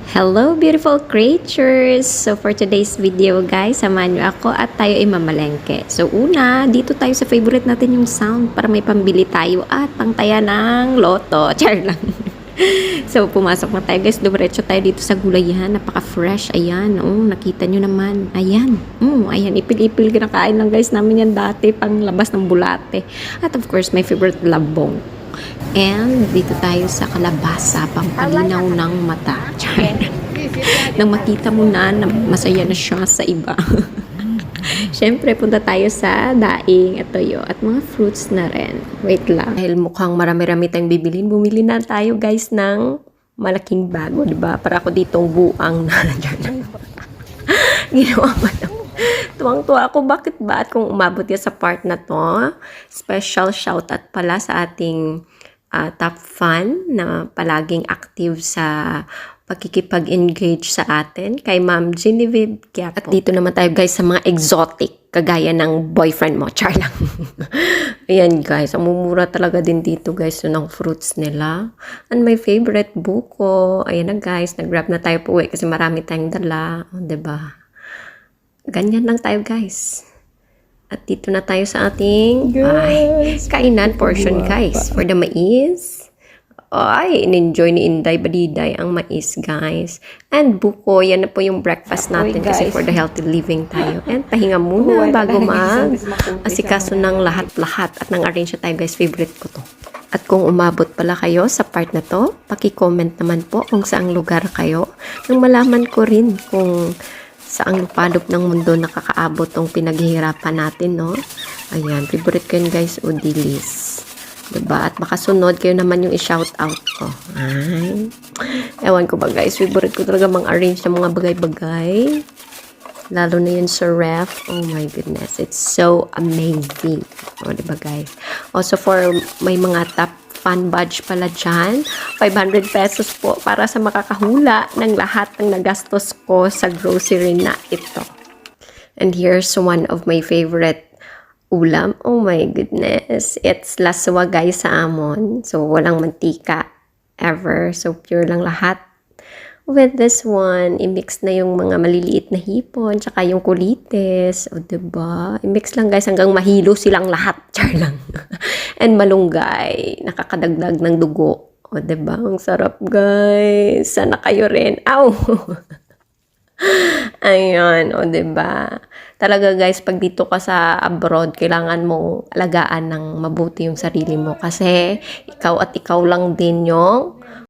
Hello beautiful creatures! So for today's video guys, samahan niyo ako at tayo ay mamalengke. So una, dito tayo sa favorite natin yung sound para may pambili tayo at pangtaya ng loto. Char lang. So pumasok na tayo guys, dumiretso tayo dito sa gulayan. Napaka-fresh, ayan. Oh, nakita nyo naman. Ayan. Ayan, ipil-ipil kinakain lang guys namin yan dati pang labas ng bulate. At of course, my favorite labong. And dito tayo sa kalabasa, pampalinaw ng mata. Nang makita mo na masaya na siya sa iba. Siyempre, punta tayo sa daing at toyo at mga fruits na rin. Wait lang. Dahil mukhang marami-rami tayong bibilin, bumili na tayo guys ng malaking bago, diba? Para ako ditong buang na ginawa mo lang. Tuwang-tuwa ako, bakit ba? At kung umabot ka sa part na to, special shoutout pala sa ating top fan na palaging active sa pagkikipag-engage sa atin kay Ma'am Genevieve Quiapo. At dito naman tayo guys sa mga exotic kagaya ng boyfriend mo. Char lang. Ayan guys, ang mumura talaga din dito guys ng fruits nila. And my favorite buko. Ayan na guys, nag-grab na tayo po kasi marami tayong dala. O, diba? Ganyan lang tayo guys. At dito na tayo sa ating kainan portion guys. For the mais. In-enjoy ni Inday Badiday ang mais guys. And buko, yan na po yung breakfast natin kasi for the healthy living tayo. And pahinga muna bago asikaso ng lahat-lahat. At nang-arrange tayo guys, favorite ko to. At kung umabot pala kayo sa part na to, paki-comment naman po kung saang lugar kayo. Nang malaman ko rin kung saang lupalop ng mundo nakakaabot tong pinaghihirapan natin, no? Ayan, favorite ko yun guys, Odilis. Diba? At makasunod kayo naman yung i-shoutout ko. Ay. Ewan ko ba guys, favorite ko talaga mang-arrange ng mga bagay-bagay. Lalo na yun sa ref. Oh my goodness, it's so amazing. O, diba guys? Also for may mga top fan badge pala dyan. 500 pesos po para sa makakahula ng lahat ng nagastos ko sa grocery na ito. And here's one of my favorite ulam. Oh my goodness. It's laswa guys sa amon. So, walang mantika ever. So, pure lang lahat. With this one, i-mix na yung mga maliliit na hipon, tsaka yung kulites. O, diba? I-mix lang guys hanggang mahilo silang lahat. Char lang. And malunggay. Nakakadagdag ng dugo. O, diba? Ang sarap guys. Sana kayo rin. Ow! Ayun. O, diba? Talaga guys, pag dito ka sa abroad, kailangan mong alagaan ng mabuti yung sarili mo. Kasi ikaw at ikaw lang din yung